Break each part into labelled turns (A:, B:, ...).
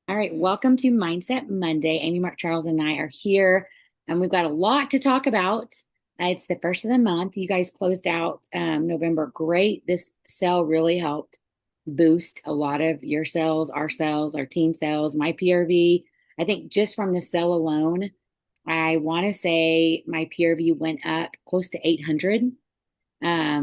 A: All right, welcome to Mindset Monday. Amy, Mark, Charles, and I are here, and we've got a lot to talk about. It's the first of the month. You guys closed out November great. This sale really helped boost a lot of your sales, our team sales, my PRV. I think just from the sale alone, I want to say my PRV went up close to 800.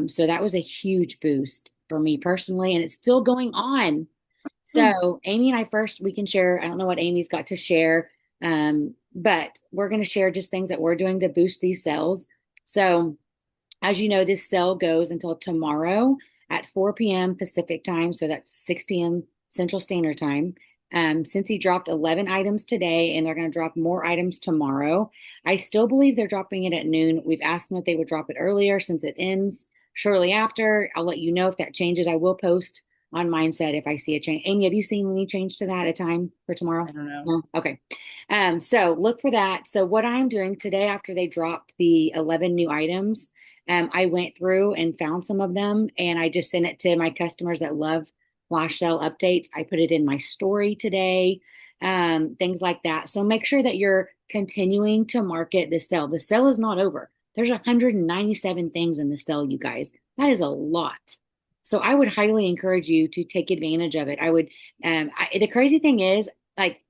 A: So that was a huge boost for me personally, and it's still going on.
B: Hmm.
A: So Amy and I first we can share. I don't know what Amy's got to share, but we're going to share just things that we're doing to boost these sales. So as you know, this sale goes until tomorrow at 4 p.m. Pacific time. So that's 6 p.m. Central Standard Time. Since he dropped 11 items today and they're going to drop more items tomorrow, I still believe they're dropping it at noon. We've asked them if they would drop it earlier since it ends shortly after. I'll let you know if that changes. I will post on Mindset if I see a change. Amy, have you seen any change to that, a time for tomorrow?
B: I don't know.
A: No? Okay. So look for that. So what I'm doing today after they dropped the 11 new items, I went through and found some of them and I just sent it to my customers that love flash sale updates. I put it in my story today, things like that. So make sure that you're continuing to market the sale. The sale is not over. There's 197 things in the sale, you guys. That is a lot. So I would highly encourage you to take advantage of it. The crazy thing is, like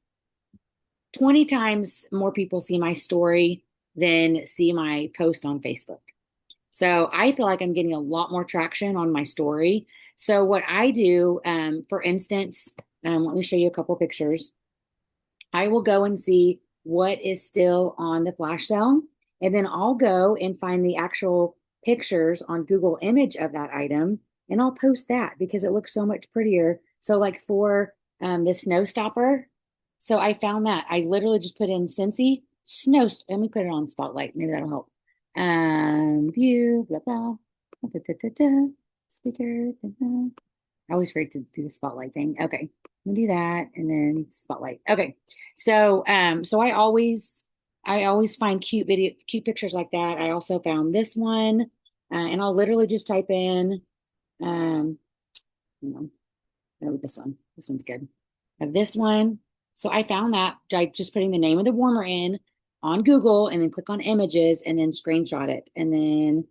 A: 20 times more people see my story than see my post on Facebook. So I feel like I'm getting a lot more traction on my story. So what I do, for instance, let me show you a couple pictures. I will go and see what is still on the flash sale, and then I'll go and find the actual pictures on Google image of that item, and I'll post that because it looks so much prettier. So like for the snow stopper, so I found that I literally just put in Scentsy let me put it on spotlight. Maybe that'll help. View, blah, blah. Da, da, da, da. Speaker. Da, da. I always forget to do the spotlight thing. Okay. Let me do that and then spotlight. Okay. So I always find cute pictures like that. I also found this one, and I'll literally just type in, um, you know, this one. This one's good. I have this one. So I found that by just putting the name of the warmer in on Google and then click on images and then screenshot it. And then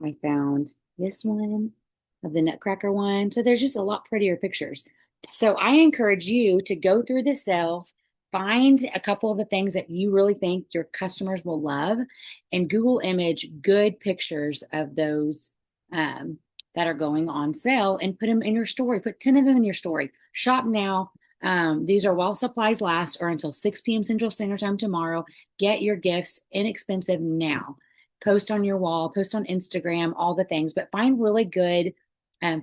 A: I found this one of the Nutcracker one. So there's just a lot prettier pictures. So I encourage you to go through the sale, find a couple of the things that you really think your customers will love, and Google image good pictures of those um, that are going on sale and put them in your story. Put 10 of them in your story. Shop now. These are while supplies last or until 6 p.m. Central Standard Time tomorrow. Get your gifts inexpensive now. Post on your wall, post on Instagram, all the things, but find really good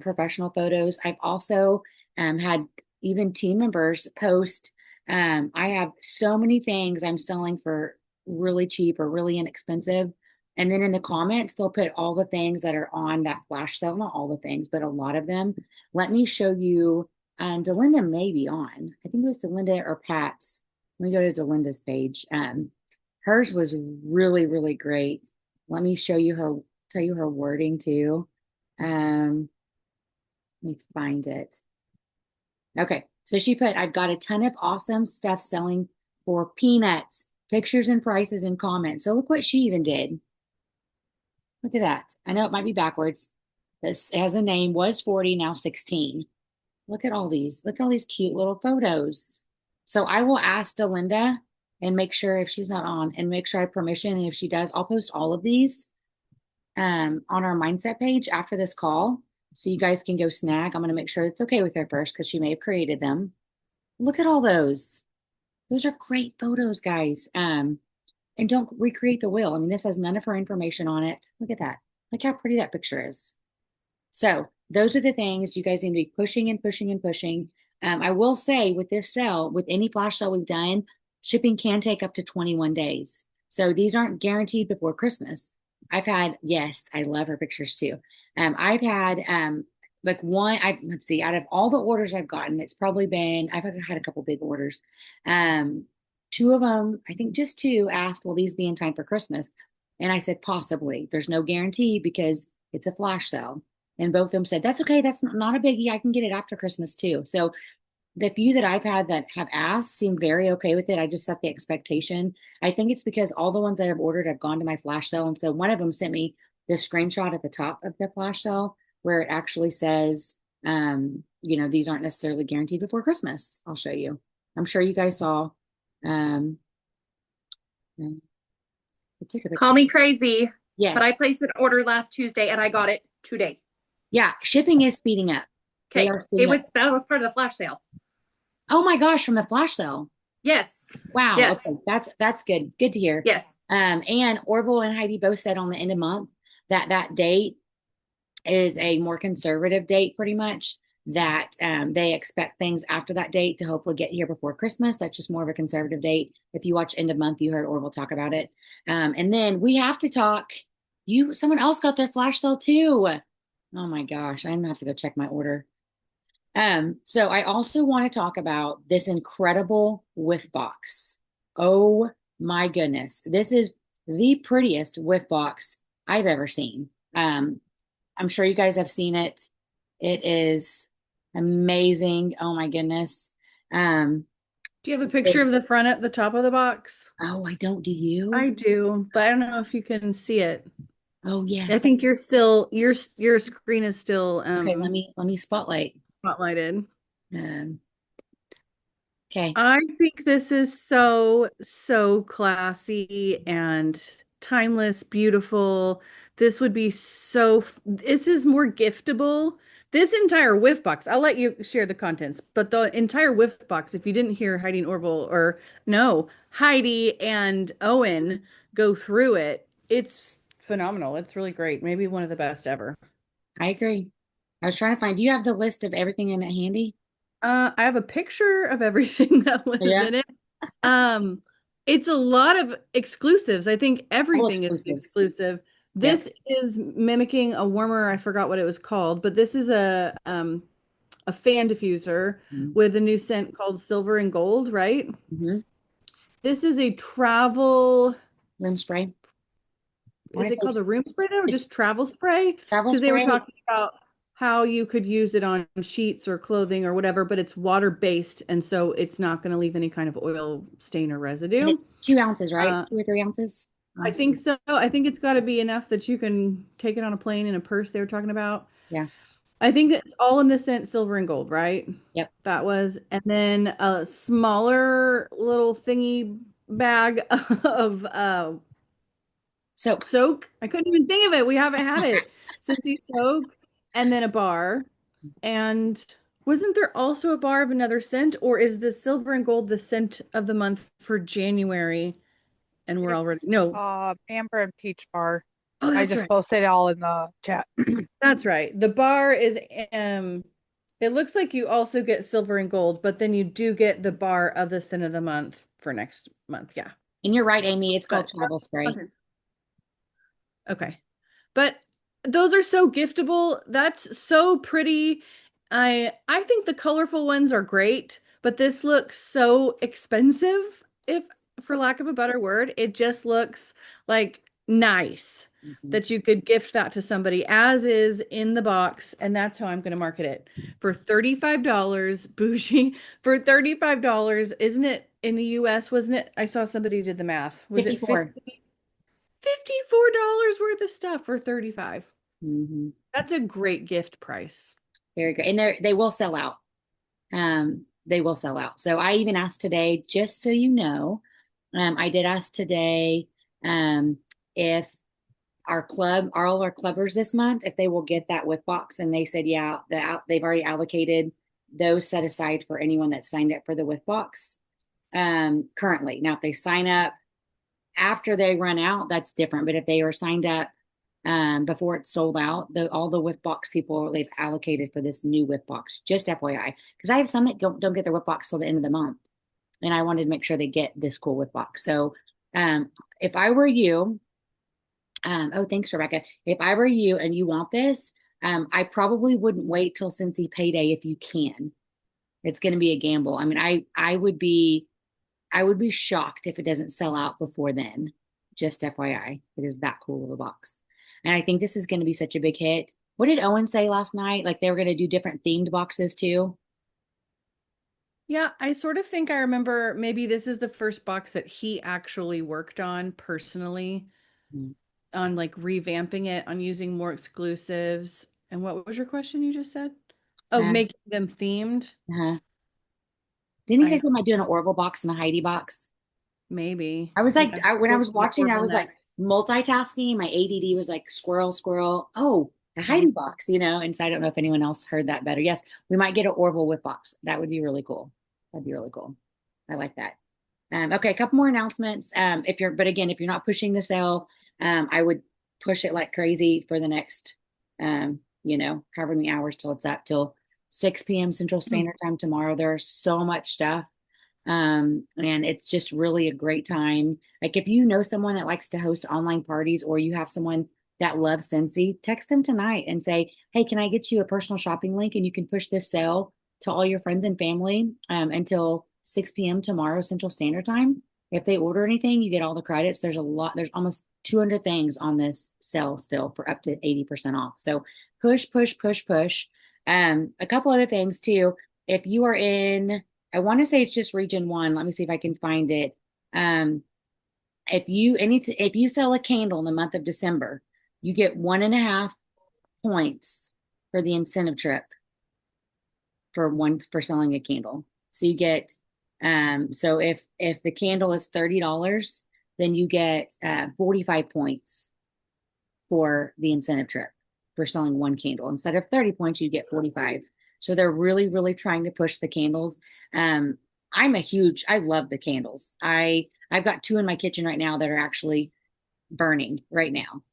A: professional photos. I've also had even team members post. I have so many things I'm selling for really cheap or really inexpensive. And then in the comments, they'll put all the things that are on that flash sale, not all the things, but a lot of them. Let me show you. Delinda may be on. I think it was Delinda or Pat's. Let me go to Delinda's page. Hers was really, really great. Let me tell you her wording too. Um, Let me find it. Okay. So she put, I've got a ton of awesome stuff selling for peanuts, pictures and prices and comments. So look what she even did. Look at that. I know it might be backwards. This has a name, was 40, now 16. Look at all these. Look at all these cute little photos. So I will ask Delinda and make sure if she's not on and make sure I have permission. And if she does, I'll post all of these on our mindset page after this call. So you guys can go snag. I'm going to make sure it's okay with her first because she may have created them. Look at all those. Those are great photos, guys. And don't recreate the wheel. I mean, this has none of her information on it. Look at that. Look how pretty that picture is. So those are the things you guys need to be pushing and pushing and pushing. I will say with this sale, with any flash sale we've done, shipping can take up to 21 days. So these aren't guaranteed before Christmas. Yes, I love her pictures too. I've had like let's see, out of all the orders I've gotten, I've had a couple big orders. Um, Two of them, I think just two asked, will these be in time for Christmas? And I said, possibly. There's no guarantee because it's a flash sale. And both of them said, that's okay. That's not a biggie. I can get it after Christmas too. So the few that I've had that have asked seem very okay with it. I just set the expectation. I think it's because all the ones that I've ordered have gone to my flash sale. And so one of them sent me this screenshot at the top of the flash sale where it actually says, these aren't necessarily guaranteed before Christmas. I'll show you. I'm sure you guys saw. Um, I took a
B: Call
A: picture.
B: me crazy, but I
A: Yes.
B: placed an order last Tuesday and I got it today.
A: Yeah. Shipping is speeding up. They
B: Okay.
A: are speeding up.
B: That was part of the flash sale.
A: Oh my gosh, from the flash sale.
B: Yes.
A: Wow.
B: Yes.
A: Okay. That's good. Good to hear.
B: Yes.
A: And Orville and Heidi both said on the end of month that that date is a more conservative date, pretty much. That they expect things after that date to hopefully get here before Christmas. That's just more of a conservative date. If you watch end of month, you heard Orville talk about it. And then we have to talk. Someone else got their flash sale too. Oh my gosh, I'm gonna have to go check my order. So I also want to talk about this incredible whiff box. Oh my goodness. This is the prettiest whiff box I've ever seen. I'm sure you guys have seen it. It is amazing. Oh my goodness. Um,
C: Do you have a picture of the front at the top of the box?
A: oh, I don't. Do you?
C: I do, but I don't know if you can see it.
A: Oh
C: I
A: yes.
C: think you're still your screen is still
A: Okay, let me spotlight.
C: spotlighted.
A: Um, okay.
C: I think this is so classy and timeless, beautiful. This would be this is more giftable. This entire whiff box, I'll let you share the contents, but the entire whiff box, if you didn't hear Heidi and Orville, or no, Heidi and Owen go through it, it's phenomenal. It's really great. Maybe one of the best ever.
A: I agree. I was trying to find, do you have the list of everything in it handy?
C: I have a picture of everything that was
A: Yeah.
C: in it. Um, it's a lot of exclusives. I think
A: All
C: everything is
A: exclusives.
C: exclusive.
A: Yep.
C: This is mimicking a warmer, I forgot what it was called, but this is a fan diffuser with a new scent called Silver and Gold, right?
A: Mm-hmm.
C: This is a travel,
A: Room spray. I want
C: is
A: to
C: it
A: say
C: called a room spray though, or just
A: it's
C: travel spray?
A: travel
C: Because they were
A: spray.
C: talking about how you could use it on sheets or clothing or whatever, but it's water based, and so it's not going to leave any kind of oil stain or
A: And
C: residue.
A: it's 2 ounces, right?
C: Uh,
A: 2 or 3 ounces.
C: I think so. I think it's got to be enough that you can take it on a plane in a purse they were talking about.
A: Yeah.
C: I think it's all in the scent silver and gold, right?
A: Yep.
C: That was, and then a smaller little thingy bag of
A: Soak.
C: soak. I couldn't even think of it. We haven't had it since you soak, and then a bar. And wasn't there also a bar of another scent, or is the silver and gold the scent of the month for January? And we're already
D: It's
C: no.
D: Amber and Peach Bar.
C: Oh,
D: I
C: that's
D: just
C: right.
D: posted it all in the chat.
C: That's right. The bar is it looks like you also get silver and gold, but then you do get the bar of the scent of the month for next month. Yeah.
A: And you're right, Amy. It's called
C: But
A: travel
C: that's
A: spray.
C: okay. But those are so giftable. That's so pretty. I think the colorful ones are great, but this looks so expensive, if for lack of a better word. It just looks like nice
A: Mhm.
C: that you could gift that to somebody as is in the box, and that's how I'm going to market it. For $35, bougie, for $35, isn't it in the US, wasn't it? I saw somebody did the math. Was it
A: 54.
C: 50? $54 worth of stuff for 35.
A: Mm-hmm.
C: That's a great gift price.
A: Very good. And they will sell out. They will sell out. So I even asked today, just so you know, I did ask today if all our clubbers this month, if they will get that whip box, and they said, yeah, they've already allocated those set aside for anyone that signed up for the whip box currently. Now, if they sign up after they run out, that's different. But if they were signed up before it's sold out, all the whip box people they've allocated for this new whip box. Just FYI, because I have some that don't get their whip box till the end of the month, and I wanted to make sure they get this cool whip box. So, if I were you, oh, thanks, Rebecca. If I were you and you want this, I probably wouldn't wait till Scentsy payday if you can. It's going to be a gamble. I mean, I would be shocked if it doesn't sell out before then. Just FYI, it is that cool of a box. And I think this is going to be such a big hit. What did Owen say last night? Like they were going to do different themed boxes too.
C: Yeah, I sort of think I remember maybe this is the first box that he actually worked on personally,
A: Mm.
C: on like revamping it, on using more exclusives. And what was your question you just said? Oh,
A: Uh,
C: making them themed.
A: uh Didn't he say
C: I
A: something about doing an Orville box and a Heidi box?
C: maybe.
A: I was like,
C: Yeah,
A: when I
C: we'll
A: was
C: do the
A: watching, I
C: Orville
A: was like
C: next.
A: multitasking. My ADD was like squirrel, squirrel. Oh, a
C: Mhm.
A: Heidi box, And so I don't know if anyone else heard that better. Yes, we might get an Orville whip box. That would be really cool. That'd be really cool. I like that. Okay, a couple more announcements. But again, if you're not pushing the sale, I would push it like crazy for the next, however many hours till it's up till 6 p.m. Central Standard Time tomorrow. There's so much stuff. And it's just really a great time. Like if you know someone that likes to host online parties or you have someone that loves Scentsy, text them tonight and say, hey, can I get you a personal shopping link and you can push this sale to all your friends and family until 6 p.m. tomorrow Central Standard Time. If they order anything, you get all the credits. There's almost 200 things on this sale still for up to 80% off. So push, push, push, push. A couple other things too. If you are in I want to say it's just region one. Let me see if I can find it. Um, if you sell a candle in the month of December, you get 1.5 points for the incentive trip for selling a candle. So you get so if the candle is $30, then you get 45 points for the incentive trip for selling one candle. Instead of 30 points, you get 45. So they're really, really trying to push the candles. Um, I love the candles. I've got two in my kitchen right now that are actually burning right now.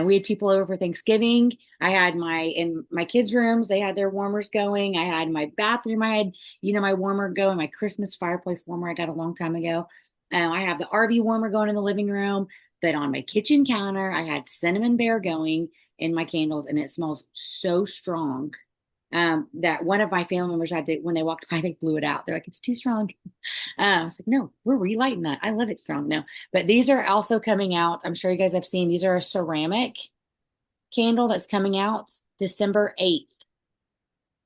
A: We had people over for Thanksgiving. I had in my kids' rooms, they had their warmers going. I had my bathroom, I had, my warmer going, my Christmas fireplace warmer I got a long time ago. I have the RV warmer going in the living room. But on my kitchen counter, I had cinnamon bear going in my candles, and it smells so strong that one of my family members had to, when they walked by, they blew it out. They're like, it's too strong. I was like, no, we're relighting that. I love it strong. No, but these are also coming out. I'm sure you guys have seen these are a ceramic candle that's coming out December 8th.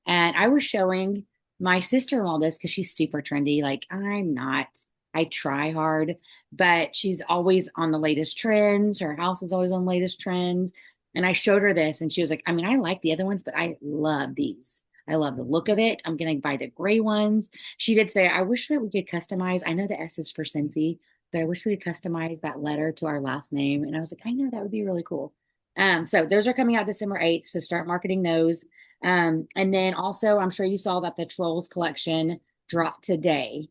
A: And I was showing my sister-in-law this because she's super trendy. Like I'm not. I try hard, but she's always on the latest trends. Her house is always on latest trends. And I showed her this and she was like, I mean, I like the other ones, but I love these. I love the look of it. I'm going to buy the gray ones. She did say, I wish that we could customize. I know the S is for Scentsy, but I wish we could customize that letter to our last name. And I was like, I know that would be really cool. So those are coming out December 8th. So start marketing those. And then also, I'm sure you saw that the Trolls collection dropped today.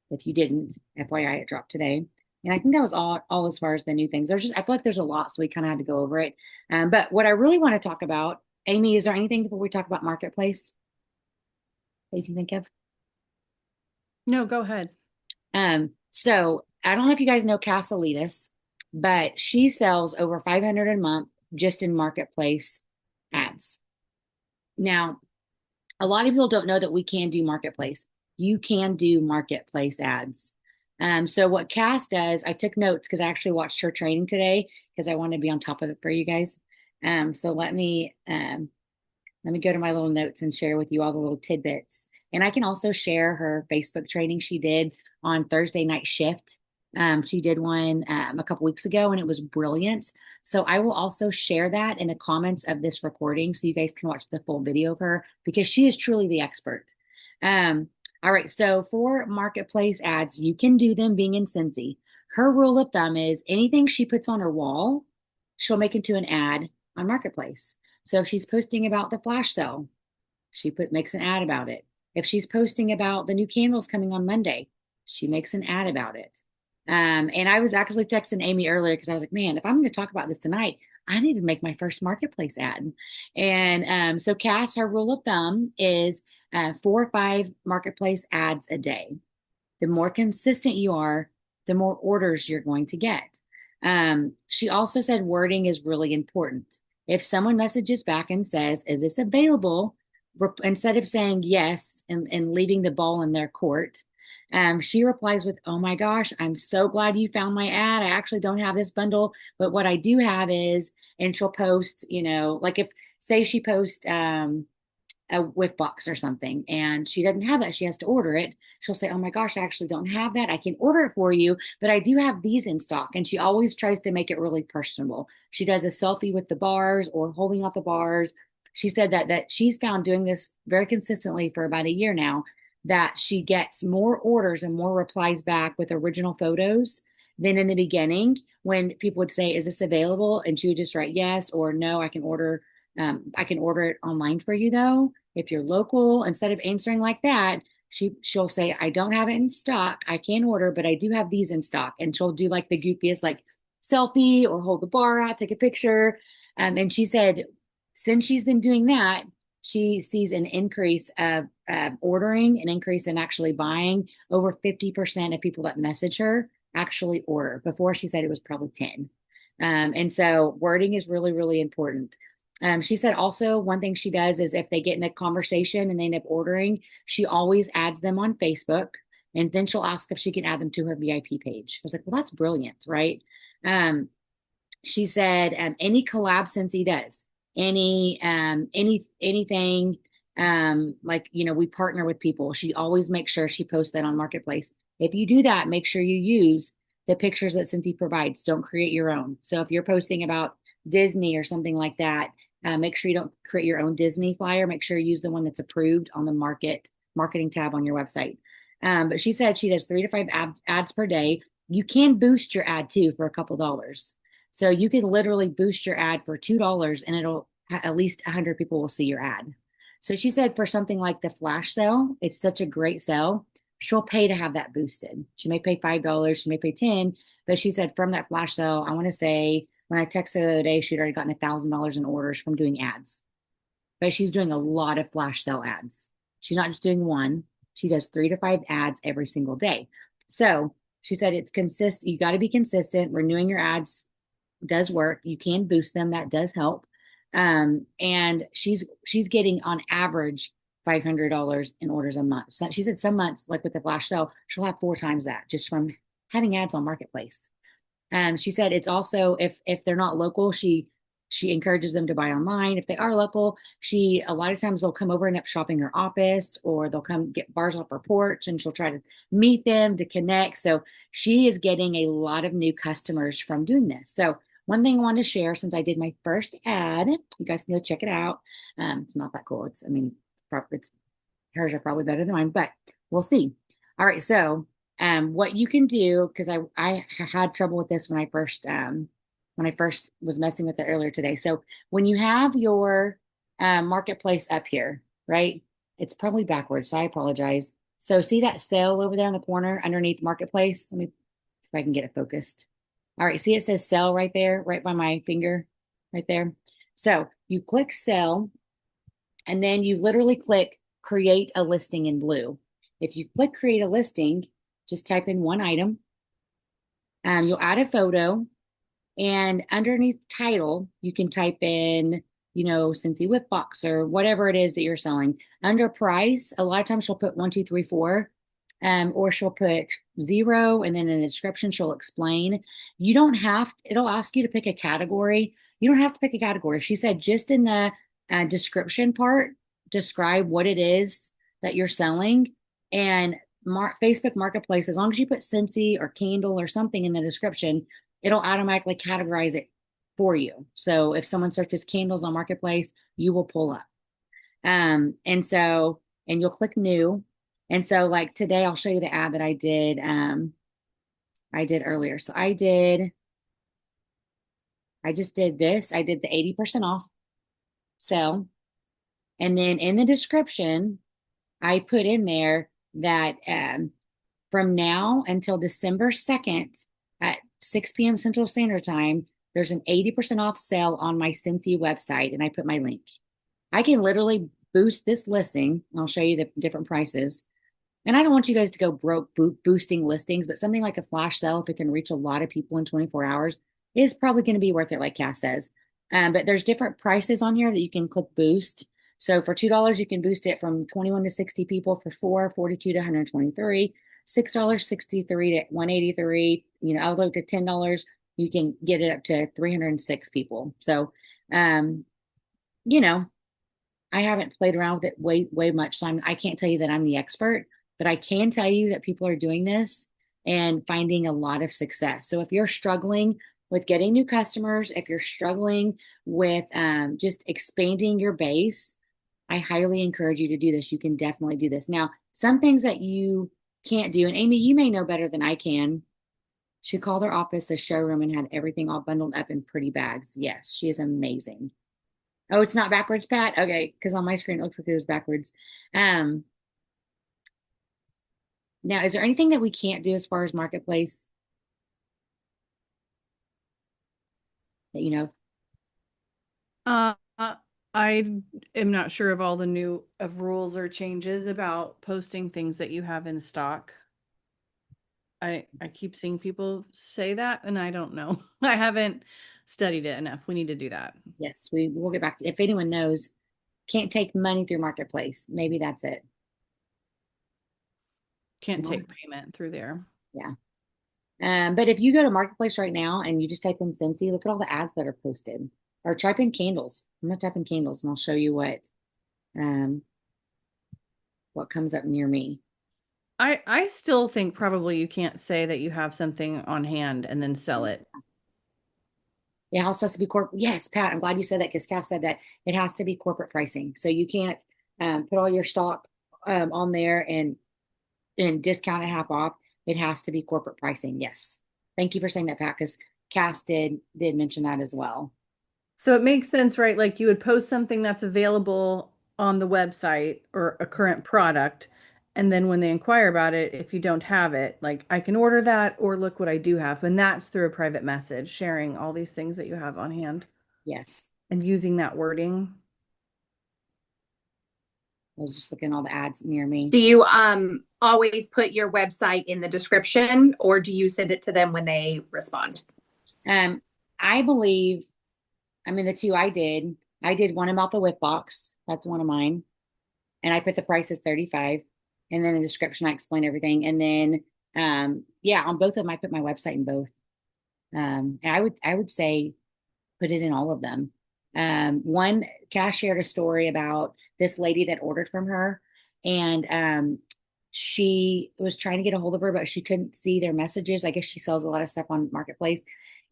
A: If you didn't, FYI, it dropped today. And I think that was all as far as the new things. I feel like there's a lot, so we kind of had to go over it. But what I really want to talk about, Amy, is there anything before we talk about Marketplace that you can think of?
C: No, go ahead.
A: So I don't know if you guys know Casalitas, but she sells over 500 a month just in Marketplace ads. Now, a lot of people don't know that we can do Marketplace. You can do Marketplace ads. So what Cass does, I took notes because I actually watched her training today because I wanted to be on top of it for you guys. So let me go to my little notes and share with you all the little tidbits. And I can also share her Facebook training she did on Thursday night shift. She did one a couple weeks ago and it was brilliant. So I will also share that in the comments of this recording so you guys can watch the full video of her because she is truly the expert. All right. So for Marketplace ads, you can do them being in Scentsy. Her rule of thumb is anything she puts on her wall, she'll make into an ad on Marketplace. So if she's posting about the flash sale, she makes an ad about it. If she's posting about the new candles coming on Monday, she makes an ad about it. And I was actually texting Amy earlier because I was like, man, if I'm going to talk about this tonight, I need to make my first Marketplace ad. And so Cass, her rule of thumb is 4 or 5 Marketplace ads a day. The more consistent you are, the more orders you're going to get. She also said wording is really important. If someone messages back and says, is this available? Instead of saying yes and leaving the ball in their court, she replies with, oh my gosh, I'm so glad you found my ad. I actually don't have this bundle, but what I do have is, and she'll post, like if, say she posts, a whiff box or something, and she doesn't have that. She has to order it. She'll say, "Oh my gosh, I actually don't have that. I can order it for you, but I do have these in stock." And she always tries to make it really personable. She does a selfie with the bars or holding out the bars. She said that she's found doing this very consistently for about a year now, that she gets more orders and more replies back with original photos than in the beginning when people would say, "Is this available?" And she would just write yes or no. I can order it online for you though. If you're local, instead of answering like that, she'll say, "I don't have it in stock. I can order, but I do have these in stock." And she'll do like the goofiest like selfie or hold the bar out, take a picture. And she said, since she's been doing that, she sees an increase of ordering, an increase in actually buying. Over 50% of people that message her actually order. Before, she said it was probably 10. And so wording is really, really important. She said also one thing she does is if they get in a conversation and they end up ordering, she always adds them on Facebook. And then she'll ask if she can add them to her VIP page. I was like, well, that's brilliant, right? Um, she said any collab Scentsy does, anything like, you know, we partner with people. She always makes sure she posts that on Marketplace. If you do that, make sure you use the pictures that Scentsy provides. Don't create your own. So if you're posting about Disney or something like that, make sure you don't create your own Disney flyer. Make sure you use the one that's approved on the marketing tab on your website. But she said she does 3 to 5 ads per day. You can boost your ad too for a couple dollars. So you can literally boost your ad for $2 and it'll at least 100 people will see your ad. So she said for something like the flash sale, it's such a great sale. She'll pay to have that boosted. She may pay $5, she may pay 10, but she said from that flash sale, I want to say when I texted her the other day, she'd already gotten $1,000 in orders from doing ads. But she's doing a lot of flash sale ads. She's not just doing one. She does 3 to 5 ads every single day. So she said it's consistent. You got to be consistent. Renewing your ads does work. You can boost them. That does help. And she's getting on average $500 in orders a month. So she said some months, like with the flash sale, she'll have 4 times that just from having ads on Marketplace. She said it's also if they're not local, she encourages them to buy online. If they are local, she a lot of times they'll come over and end up shopping her office, or they'll come get bars off her porch, and she'll try to meet them to connect. So she is getting a lot of new customers from doing this. So one thing I wanted to share, since I did my first ad, you guys can go check it out. It's not that cool. I mean, it's hers are probably better than mine, but we'll see. All right, so what you can do, because I had trouble with this when I first was messing with it earlier today. So when you have your Marketplace up here, right? It's probably backwards, so I apologize. So see that sale over there in the corner underneath Marketplace? Let me see if I can get it focused. All right, see it says sell right there, right by my finger, right there. So you click sell, and then you literally click create a listing in blue. If you click create a listing, just type in one item. You'll add a photo, and underneath title, you can type in, you know, Scentsy Whip Box or whatever it is that you're selling. Under price, a lot of times she'll put 1, 2, 3, 4, or she'll put 0, and then in the description she'll explain. You don't have, it'll ask you to pick a category. You don't have to pick a category. She said just in the description part, describe what it is that you're selling. And Facebook Marketplace, as long as you put Scentsy or candle or something in the description, it'll automatically categorize it for you. So if someone searches candles on Marketplace, you will pull up. And you'll click new. And so like today, I'll show you the ad that I did earlier. So I just did this. I did the 80% off sale. And then in the description, I put in there that from now until December 2nd at 6 p.m. Central Standard Time, there's an 80% off sale on my Scentsy website. And I put my link. I can literally boost this listing. I'll show you the different prices. And I don't want you guys to go broke boosting listings, but something like a flash sale, if it can reach a lot of people in 24 hours, is probably going to be worth it, like Cass says. But there's different prices on here that you can click boost. So for $2, you can boost it from 21 to 60 people. For $4, 42 to 123, $6, 63 to 183, you know, all the way to $10, you can get it up to 306 people. So, you know, I haven't played around with it way much, so I can't tell you that I'm the expert, but I can tell you that people are doing this and finding a lot of success. So if you're struggling with getting new customers, if you're struggling with just expanding your base, I highly encourage you to do this. You can definitely do this. Now, some things that you can't do, and Amy, you may know better than I can. She called her office the showroom and had everything all bundled up in pretty bags. Yes, she is amazing. Oh, it's not backwards, Pat? Okay, because on my screen it looks like it was backwards. Um, Now, is there anything that we can't do as far as marketplace that you know?
C: Uh, I am not sure of all the new of rules or changes about posting things that you have in stock. I keep seeing people say that and I don't know. I haven't studied it enough. We need to do that.
A: Yes, we will get back to if anyone knows, can't take money through marketplace. Maybe that's it.
C: Can't
A: No.
C: take payment through there.
A: Yeah. But if you go to marketplace right now and you just type in Scentsy, look at all the ads that are posted. Or type in candles. I'm gonna type in candles and I'll show you um what comes up near me.
C: I still think probably you can't say that you have something on hand and then sell it.
A: It also has to be corporate. Yes, Pat, I'm glad you said that because Cass said that it has to be corporate pricing. So you can't put all your stock on there and discount it half off. It has to be corporate pricing. Yes. Thank you for saying that, Pat, because Cass did mention that as well.
C: So it makes sense, right? Like you would post something that's available on the website or a current product. And then when they inquire about it, if you don't have it, like I can order that or look what I do have. And that's through a private message, sharing all these things that you have on hand
A: Yes.
C: and using that wording.
A: I was just looking at all the ads near me.
B: Do you always put your website in the description or do you send it to them when they respond?
A: Um, I believe, I mean, the two I did one about the whip box. That's one of mine. And I put the price as 35. And then in the description, I explain everything. And then, yeah, on both of them, I put my website in both. And I would say put it in all of them. One, Cash shared a story about this lady that ordered from her, and she was trying to get a hold of her, but she couldn't see their messages. I guess she sells a lot of stuff on Marketplace.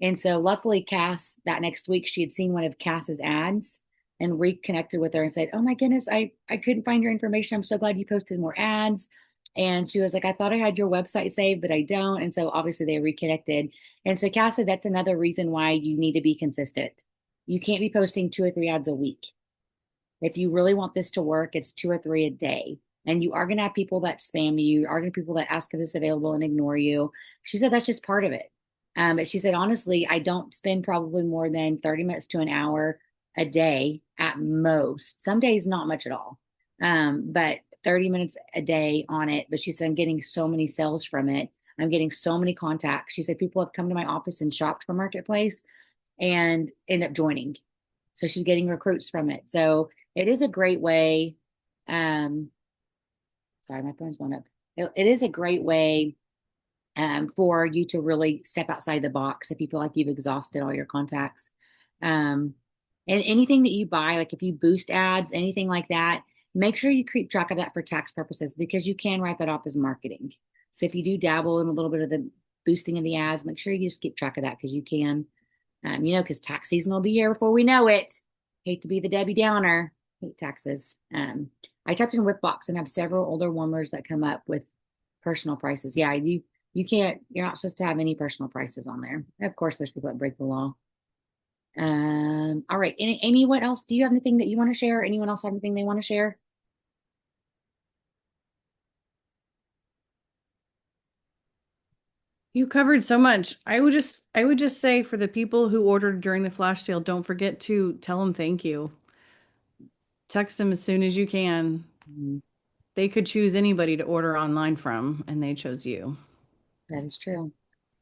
A: And so luckily, Cass, that next week, she had seen one of Cass's ads and reconnected with her and said, "Oh my goodness, I couldn't find your information. I'm so glad you posted more ads." And she was like, "I thought I had your website saved, but I don't." And so obviously they reconnected. And so Cass said that's another reason why you need to be consistent. You can't be posting 2 or 3 ads a week. If you really want this to work, it's 2 or 3 a day. And you are going to have people that spam you. You are going to have people that ask if it's available and ignore you. She said that's just part of it. But she said, honestly, I don't spend probably more than 30 minutes to an hour a day at most. Some days, not much at all. But 30 minutes a day on it. But she said, I'm getting so many sales from it. I'm getting so many contacts. She said, people have come to my office and shopped for Marketplace and end up joining. So she's getting recruits from it. So it is a great way. Um, Sorry, my phone's going up. It is a great way for you to really step outside the box if you feel like you've exhausted all your contacts. Um, and anything that you buy, like if you boost ads, anything like that, make sure you keep track of that for tax purposes because you can write that off as marketing. So if you do dabble in a little bit of the boosting of the ads, make sure you just keep track of that because you can. Because tax season will be here before we know it. Hate to be the Debbie Downer. Hate taxes. I typed in Whipbox and have several older warmers that come up with personal prices. Yeah, you can't. You're not supposed to have any personal prices on there. Of course, there's people that break the law. All right, Amy, what else? Do you have anything that you want to share? Anyone else have anything they want to share?
C: You covered so much. I would just say for the people who ordered during the flash sale, don't forget to tell them thank you. Text them as soon as you can.
A: Mhm.
C: They could choose anybody to order online from, and they chose you.
A: That is true.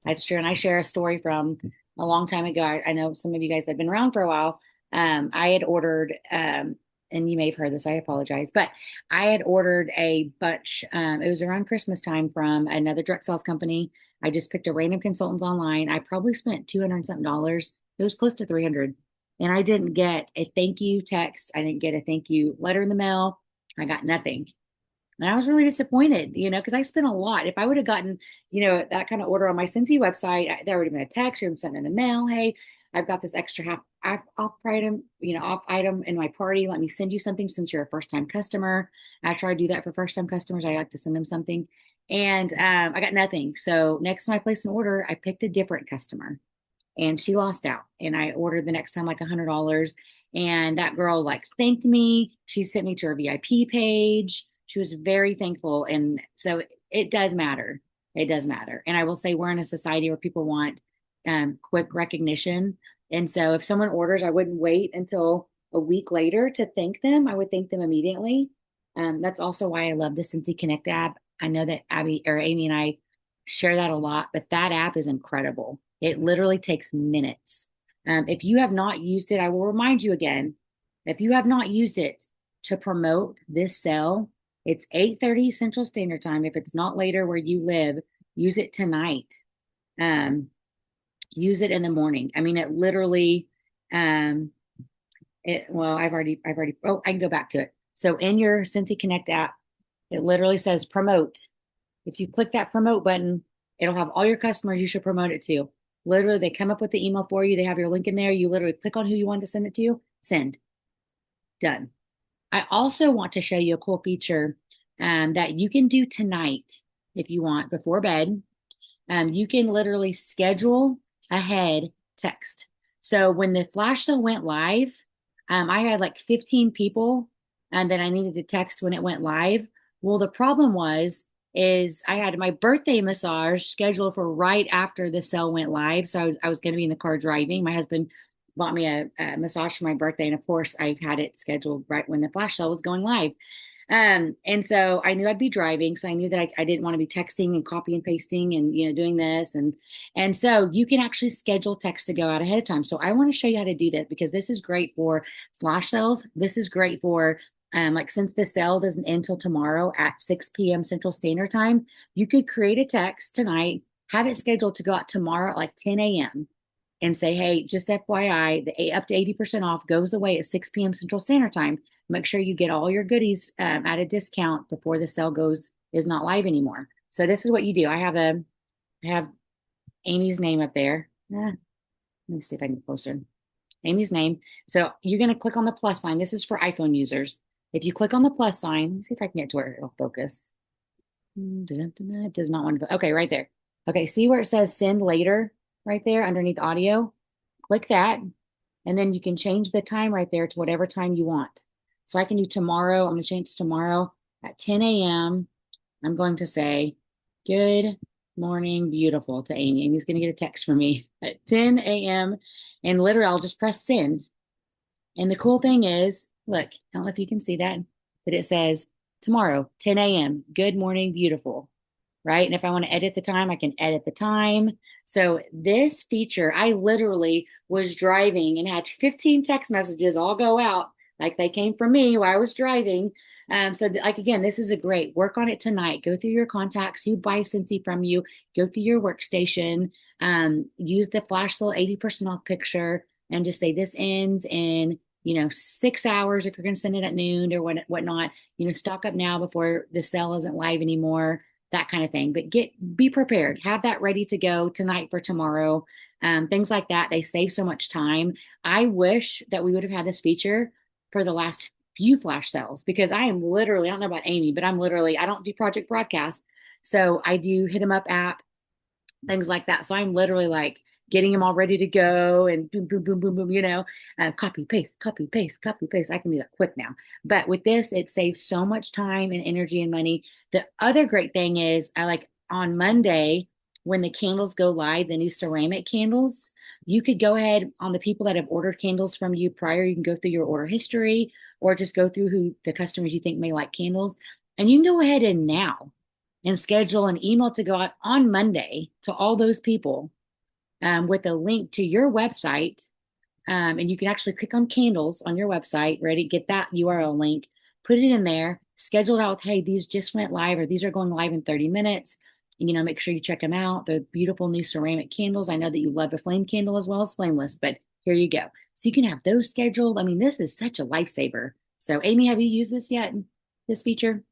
A: That's true. And I share a story from a long time ago. I know some of you guys have been around for a while. I had ordered, and you may have heard this, I apologize, but I had ordered a bunch. It was around Christmas time from another direct sales company. I just picked a random consultants online. I probably spent 200 and something dollars. It was close to 300. And I didn't get a thank you text. I didn't get a thank you letter in the mail. I got nothing. And I was really disappointed, because I spent a lot. If I would have gotten, that kind of order on my Scentsy website, there would have been a text or something in the mail. Hey, I've got this extra off item, off item in my party. Let me send you something since you're a first time customer. I try to do that for first time customers. I like to send them something. And I got nothing. So next time I placed an order, I picked a different customer and she lost out. And I ordered the next time like $100. And that girl like thanked me. She sent me to her VIP page. She was very thankful. And so it does matter. It does matter. And I will say we're in a society where people want quick recognition. And so if someone orders, I wouldn't wait until a week later to thank them. I would thank them immediately. That's also why I love the Scentsy Connect app. I know that Abby or Amy and I share that a lot, but that app is incredible. It literally takes minutes. If you have not used it, I will remind you again. If you have not used it to promote this sale, it's 8:30 Central Standard Time. If it's not later where you live, use it tonight. Use it in the morning. I mean, it literally, well, oh, I can go back to it. So in your Scentsy Connect app, it literally says promote. If you click that promote button, it'll have all your customers you should promote it to. Literally, they come up with the email for you. They have your link in there. You literally click on who you want to send it to, send. Done. I also want to show you a cool feature that you can do tonight if you want before bed. You can literally schedule ahead text. So when the flash sale went live, I had like 15 people that I needed to text when it went live. Well, the problem is I had my birthday massage scheduled for right after the sale went live. So I was going to be in the car driving. My husband bought me a massage for my birthday. And of course, I had it scheduled right when the flash sale was going live. And so I knew I'd be driving. So I knew that I didn't want to be texting and copy and pasting and, doing this. And so you can actually schedule text to go out ahead of time. So I want to show you how to do that because this is great for flash sales. This is great for, like since the sale doesn't end till tomorrow at 6 p.m. Central Standard Time, you could create a text tonight, have it scheduled to go out tomorrow at like 10 a.m. and say, hey, just FYI, the up to 80% off goes away at 6 p.m. Central Standard Time. Make sure you get all your goodies at a discount before the sale is not live anymore. So this is what you do. I have Amy's name up there. Let me see if I can get closer. Amy's name. So you're going to click on the plus sign. This is for iPhone users. If you click on the plus sign, let's see if I can get to where it'll focus. It does not want to. Okay, right there. Okay, see where it says send later right there underneath audio? Click that. And then you can change the time right there to whatever time you want. So I can do tomorrow. I'm going to change tomorrow at 10 a.m. I'm going to say, good morning, beautiful to Amy. Amy's going to get a text from me at 10 a.m. And literally, I'll just press send. And the cool thing is, look, I don't know if you can see that, but it says tomorrow, 10 a.m. Good morning, beautiful. Right. And if I want to edit the time, I can edit the time. So this feature, I literally was driving and had 15 text messages all go out like they came from me while I was driving. Like, again, this is a great work on it tonight. Go through your contacts, who buy Scentsy from you, go through your workstation, use the flash sale 80% off picture and just say this ends in 6 hours if you're going to send it at noon or whatnot, stock up now before the sale isn't live anymore, that kind of thing. But be prepared, have that ready to go tonight for tomorrow. Things like that. They save so much time. I wish that we would have had this feature for the last few flash sales because I am literally, I don't know about Amy, but I don't do project broadcast. So I do hit 'em up app, things like that. So I'm literally like getting them all ready to go and boom, boom, boom, boom, boom, copy, paste, copy, paste, copy, paste. I can do that quick now. But with this, it saves so much time and energy and money. The other great thing is I like on Monday, when the candles go live, the new ceramic candles, you could go ahead on the people that have ordered candles from you prior. You can go through your order history or just go through who the customers you think may like candles. And you can go ahead and now and schedule an email to go out on Monday to all those people with a link to your website. And you can actually click on candles on your website, ready, get that URL link, put it in there, schedule it out with, hey, these just went live or these are going live in 30 minutes. And, make sure you check them out. They're beautiful new ceramic candles. I know that you love a flame candle as well as flameless, but Here you go. So you can have those scheduled. I mean, this is such a lifesaver. So Amy, have you used this yet? This feature?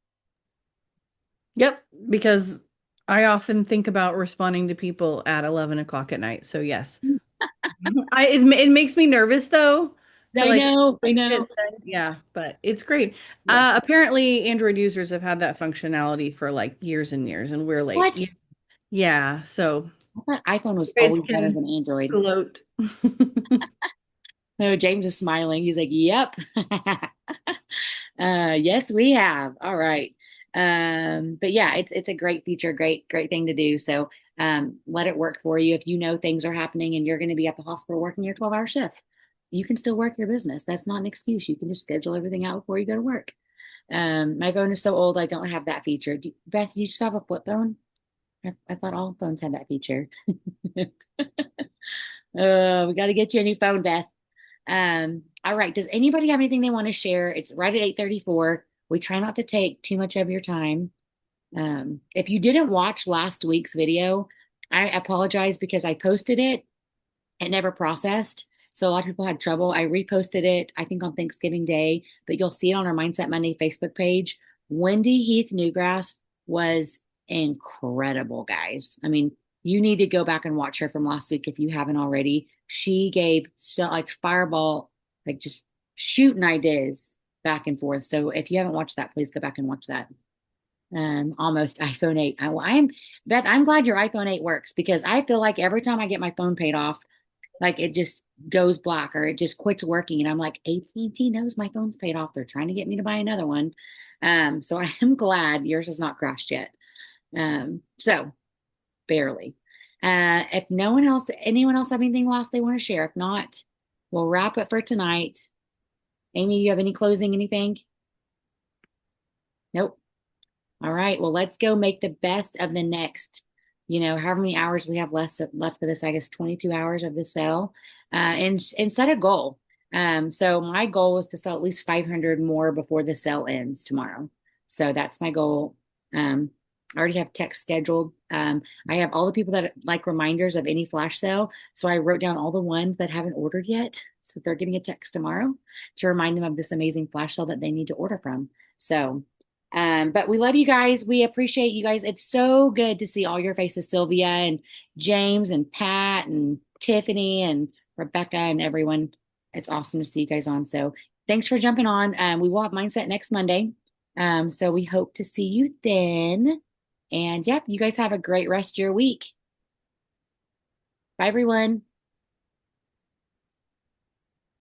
C: Yep, because I often think about responding to people at 11 o'clock at night. So yes, it makes me nervous though to
A: I
C: like
A: know, I
C: hit
A: know.
C: send. Yeah, but it's great.
A: Yes.
C: Apparently Android users have had that functionality for like years and years, and we're like,
A: What?
C: yeah, so
A: I thought iPhone was
C: you guys
A: always better
C: can
A: than Android.
C: gloat.
A: No, James is smiling. He's like, yep. Yes, we have. All right. But yeah, it's a great feature, great thing to do. So let it work for you. If you know things are happening and you're going to be at the hospital working your 12-hour shift, you can still work your business. That's not an excuse. You can just schedule everything out before you go to work. My phone is so old, I don't have that feature. Beth, do you just have a flip phone? I thought all phones had that feature. We got to get you a new phone, Beth. All right. Does anybody have anything they want to share? It's right at 8:34. We try not to take too much of your time. If you didn't watch last week's video, I apologize because I posted it. It never processed. So a lot of people had trouble. I reposted it, I think on Thanksgiving Day, but you'll see it on our Mindset Monday Facebook page. Wendy Heath Newgrass was incredible, guys. I mean, you need to go back and watch her from last week if you haven't already. She gave so like fireball, like just shooting ideas back and forth. So if you haven't watched that, please go back and watch that. Almost iPhone 8. I'm Beth, I'm glad your iPhone 8 works because I feel like every time I get my phone paid off, like it just goes black or it just quits working. And I'm like, AT&T knows my phone's paid off. They're trying to get me to buy another one. So I am glad yours has not crashed yet. So barely. If no one else, anyone else have anything last they want to share? If not, we'll wrap it for tonight. Amy, you have any closing, anything? Nope. All right. Well, let's go make the best of the next, however many hours we have left for this, I guess 22 hours of the sale, and set a goal. So my goal is to sell at least 500 more before the sale ends tomorrow. So that's my goal. I already have text scheduled. I have all the people that like reminders of any flash sale. So I wrote down all the ones that haven't ordered yet. So they're getting a text tomorrow to remind them of this amazing flash sale that they need to order from. So but we love you guys. We appreciate you guys. It's so good to see all your faces, Sylvia and James and Pat and Tiffany and Rebecca and everyone. It's awesome to see you guys on. So thanks for jumping on. We will have Mindset next Monday. So we hope to see you then. And yep, you guys have a great rest of your week. Bye, everyone.